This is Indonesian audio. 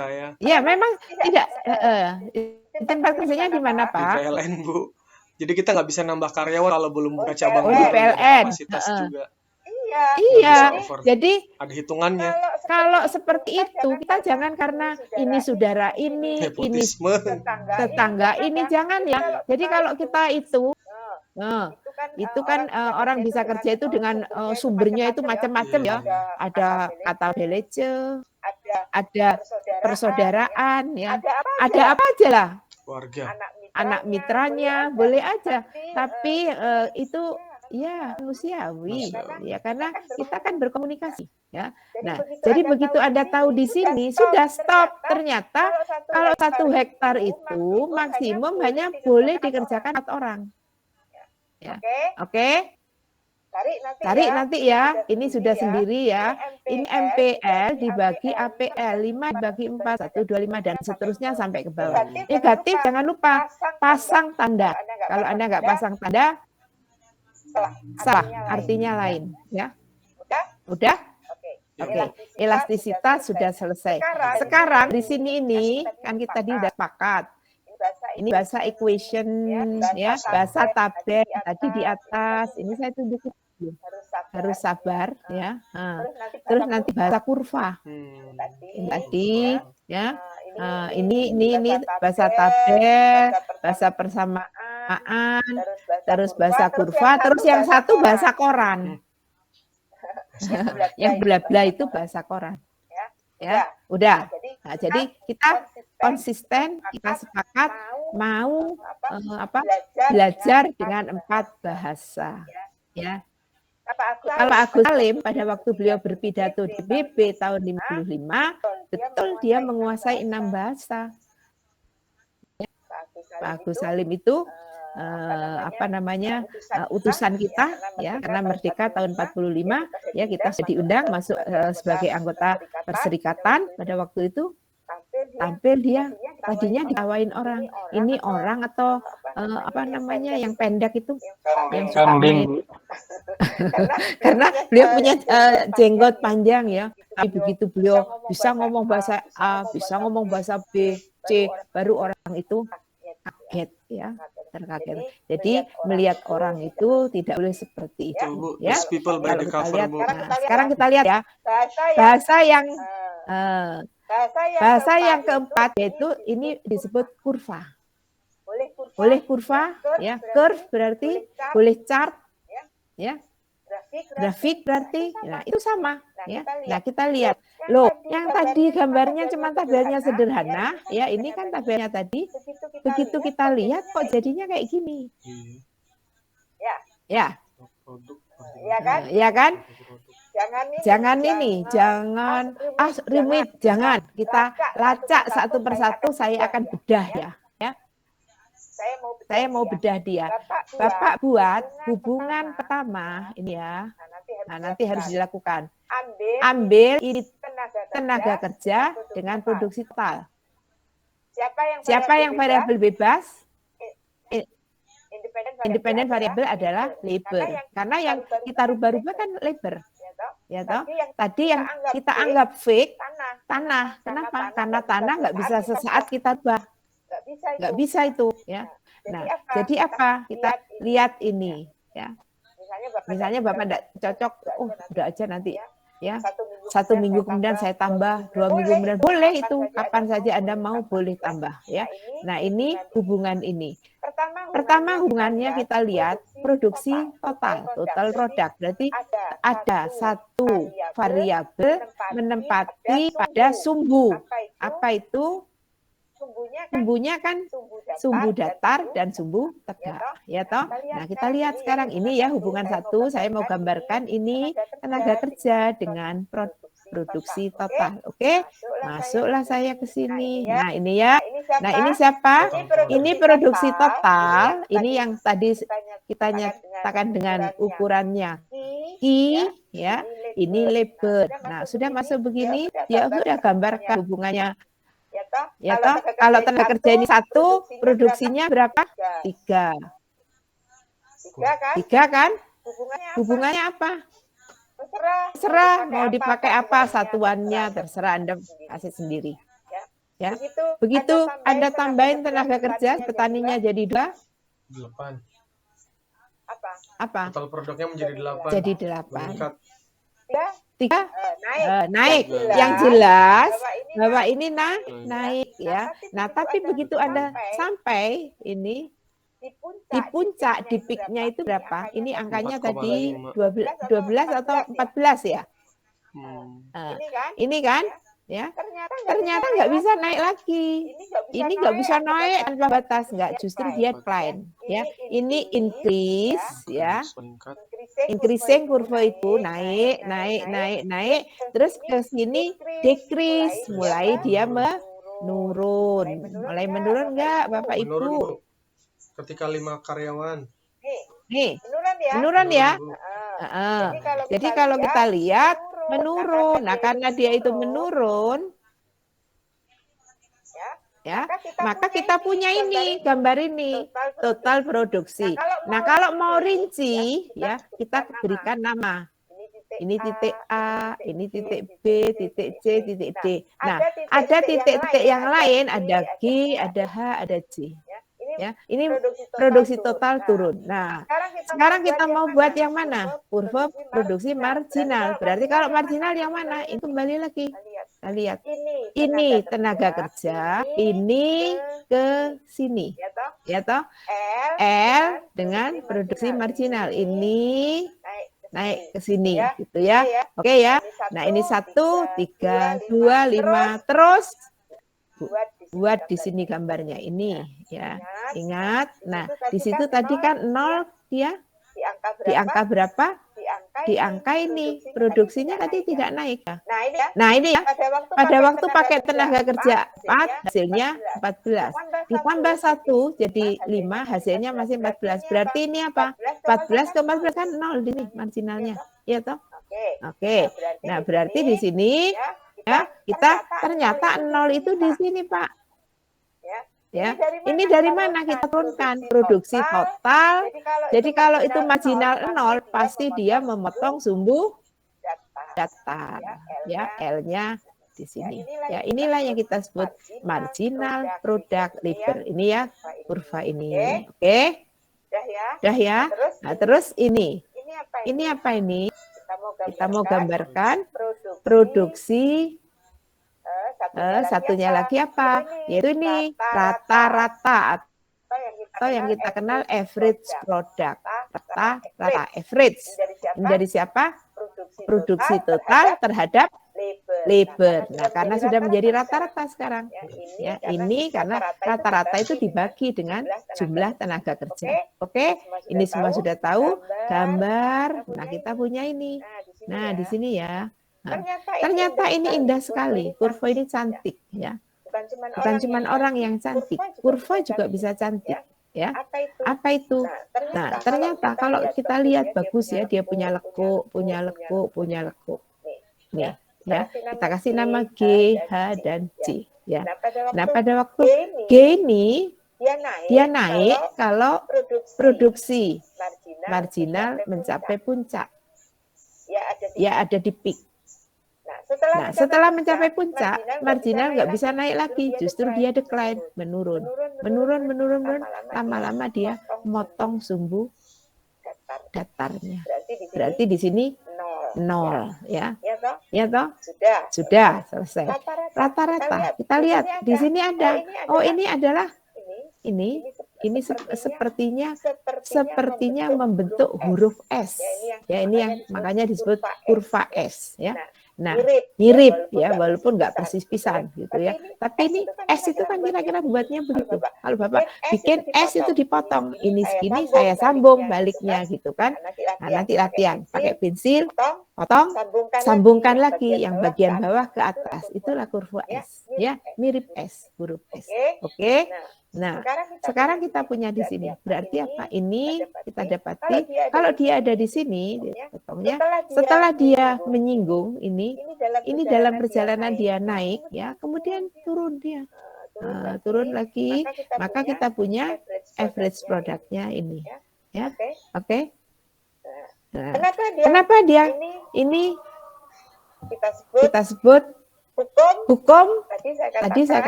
saya. Ya, memang tidak. Tempat kerjanya di mana, Di Pak? PLN, Bu. Jadi kita nggak bisa nambah karyawan kalau belum buka cabang Oh, di baru, nggak ada PLN. kapasitas juga. Nggak Iya, bisa over. jadi Ada hitungannya. kalau seperti itu, kita jangan karena ini saudara ini Nepotisme. tetangga ini, jangan ya. Jadi kalau kita itu kan orang bisa kerja itu dengan sumbernya itu macam-macam ya. Ada kata belece, ada persaudaraan ya. Ada apa aja lah. Warga. Anak mitranya boleh aja. Tapi itu ya manusiawi ya, karena kita kan berkomunikasi ya. Nah, jadi begitu Anda tahu di sini sudah stop. Ternyata kalau 1 hektar itu maksimum hanya boleh dikerjakan 4 orang. Ya. Oke. Tarik nanti ya. Ini sudah sendiri ya. Ini MPL dibagi APL, 5 dibagi 4, 1, 2, 5 dan seterusnya sampai ke bawah. Negatif jangan lupa pasang tanda. Kalau Anda nggak pasang tanda, salah, artinya lain ya. Udah? Oke. Elastisitas sudah selesai. Sekarang di sini ini kan kita tadi udah sepakat. Ini bahasa equation ya, bahasa tabel tadi di atas. Ini saya tunjukin dulu. Harus sabar ya. Terus nanti bahasa kurva. Ini tadi ya. Ini bahasa tabel, bahasa persamaan, terus bahasa kurva, terus yang satu bahasa koran. Yang bla-bla itu bahasa koran. Ya, udah. Nah, jadi kita konsisten, kita sepakat mau belajar dengan 4 bahasa. Ya. Kalau Agus Salim pada waktu beliau berpidato di BB tahun 55, betul dia menguasai 6 bahasa. Pak Agus Salim itu utusan kita ya, karena merdeka tahun 45 ya, kita sudah diundang masuk sebagai anggota perserikatan pada waktu itu. Tampil dia tadinya ditawain orang, ini orang atau yang pendek itu yang suka main. Karena beliau punya jenggot panjang ya. Tapi begitu beliau bisa ngomong bahasa A, bisa ngomong bahasa B, C, baru orang itu kaget ya, terkaget. Jadi melihat orang itu tidak boleh seperti itu ya. Kalau kita lihat, sekarang kita lihat ya bahasa yang keempat, yaitu ini disebut kurva. Boleh kurva ya, curve berarti boleh chart ya. Grafik berarti, nah itu sama ya. Nah kita lihat, loh yang tadi gambarnya cuma tabelnya sederhana ya, ini kan tabelnya tadi. Begitu kita lihat kok jadinya kayak gini. Ya. Ya kan? Jangan rumit, jangan. Kita lacak satu persatu, saya akan bedah ya. Saya mau bedah dia. Bapak buat hubungan pertama ini ya. Nah, nanti harus dilakukan. Ambil ini tenaga kerja dengan produksi total. Siapa yang variabel bebas? Independen variabel adalah labor. Karena yang kita rubah-rubah kan labor. Ya toh? Tadi yang kita anggap fake tanah. Kenapa? Karena tanah nggak bisa sesaat kita rubah. Nggak bisa itu ya. Nah, jadi apa? Kita lihat ini ya. Misalnya Bapak tidak cocok, udah aja nanti ya. 1 minggu kemudian saya tambah, 2 minggu kemudian boleh itu. Kapan saja Anda mau boleh tambah ya. Nah, ini hubungan ini. Pertama hubungannya kita lihat produksi total produk. Berarti ada 1 variabel menempati pada sumbu. Apa itu? Sumbunya kan sumbu datar dan sumbu tegak, ya toh. Nah kita lihat sekarang ini ya hubungan 1. Saya mau gambarkan ini tenaga kerja dengan produksi total. Oke, masuklah saya ke sini. Nah ini ya. Nah ini siapa? Ini produksi total. Ini yang tadi kita nyatakan dengan ukurannya I, ya. Ini labor. Nah sudah masuk begini, dia sudah gambarkan hubungannya. Ya toh, kalau tenaga kerja ini 1, produksinya berapa? 3. 3 kan? Hubungannya apa? Terserah mau dipakai apa satuannya, terserah Anda kasih sendiri. Ya. Begitu Anda tambahin tenaga kerja, petaninya jadi 8. apa? Total produknya menjadi 8. Jadi 8. Meningkat. 3 naik. Yang jelas bahwa ini naik ya. Nah, tapi begitu Anda sampai ini di puncak, di peaknya itu berapa? Ini angkanya tadi 12 atau 14 ya? Ini kan? Ya, ternyata nggak bisa naik lagi. Ini nggak bisa naik tanpa batas, nggak, justru dia decline. Ya, ini increase, ya, increasing kurva itu naik, terus ke sini decrease, mulai dia menurun. Mulai menurun nggak, Bapak Ibu? Ketika 5 karyawan. Nih, menurun ya. Jadi kalau kita lihat menurun. Nah, karena dia itu menurun, ya, maka kita punya ini, gambar ini, total produksi. Nah, kalau mau rinci, ya, kita berikan nama. Ini titik A, ini titik B, titik C, titik D. Nah, ada titik-titik yang lain, ada G, ada H, ada J. Ya, ini produksi total turun. Nah, sekarang kita mau buat yang mana? Kurva produksi marginal. Berarti kalau marginal yang mana? Ini kembali lagi. Kita lihat. Ini tenaga kerja, ini ke sini. Ya toh? L dengan produksi marginal. Ini naik ke sini gitu ya. Oke ya. Nah, ini 1, 3, 2, 5 terus buat di sini gambarnya ini ya. Ingat. Nah, di situ tadi kan 0 dia di angka berapa? Di angka ini produksinya tadi tidak naik ya. Nah, ini ya. Pada waktu pakai tenaga kerja 4 hasilnya 14. Ditambah 1 jadi 5 hasilnya masih 14. Berarti ini apa? 14 ke 14 kan 0 di sini marginalnya. Ya toh? Oke. Nah, berarti di sini ya, kita ternyata 0 itu di sini, Pak. Ya, ini dari mana kita turunkan? Produksi total. Jadi kalau itu marginal 0, pasti dia memotong sumbu datar. Ya, L-nya di sini. Ya, inilah yang kita sebut marginal product labor. Ini ya kurva ini. Oke. Udah ya. Nah, terus ini. Ini apa ini? Kita mau gambarkan produksi. Satunya lagi apa? Yaitu ini rata-rata atau yang kita kenal average product. Rata-rata average. Dari siapa? Produksi total terhadap labor. Nah, karena sudah menjadi rata-rata sekarang. Ya, ini karena rata-rata itu dibagi dengan jumlah tenaga kerja. Oke, ini semua sudah tahu gambar. Nah, kita punya ini. Nah, di sini ya. Nah, ternyata ini indah sekali. Kurva ini cantik ya. Bukan cuma orang yang cantik, kurva juga bisa cantik ya. Apa itu? Nah, ternyata kalau kita lihat bagus ya, dia punya lekuk, punya lekuk, punya lekuk. Nih, ya. Kita kasih nama G, H dan C ya. Nah, pada waktu G ini dia naik kalau produksi marginal mencapai puncak. Ya, ada di peak. Nah, setelah mencapai puncak, marginal nggak bisa naik lagi, justru dia decline, menurun. Lama-lama dia motong sumbu datarnya. Berarti di sini 0 ya. Ya toh? Sudah selesai. Rata-rata. Kita lihat di sini ada. Oh, ini adalah ini sepertinya membentuk huruf S. Ya, ini yang makanya disebut kurva S ya. Nah, mirip ya, walaupun nggak persis pisan gitu ya. Tapi ini S itu kan kira-kira buatnya begitu. Kalau Bapak bikin S itu dipotong, ini segini saya sambung baliknya gitu kan. Nah, nanti latihan pakai pensil, potong, sambungkan lagi yang bagian bawah ke atas. Itulah kurva S ya, mirip S, huruf S. Oke. Nah, sekarang kita punya di sini. Berarti apa? Ini kita dapati kalau dia ada di sini, potongnya setelah dia menyinggung ini dalam perjalanan dia naik ya, kemudian turun dia. Turun lagi, maka kita punya average produknya ini. Ya. Oke. Nah, kenapa dia ini kita sebut hukum tadi saya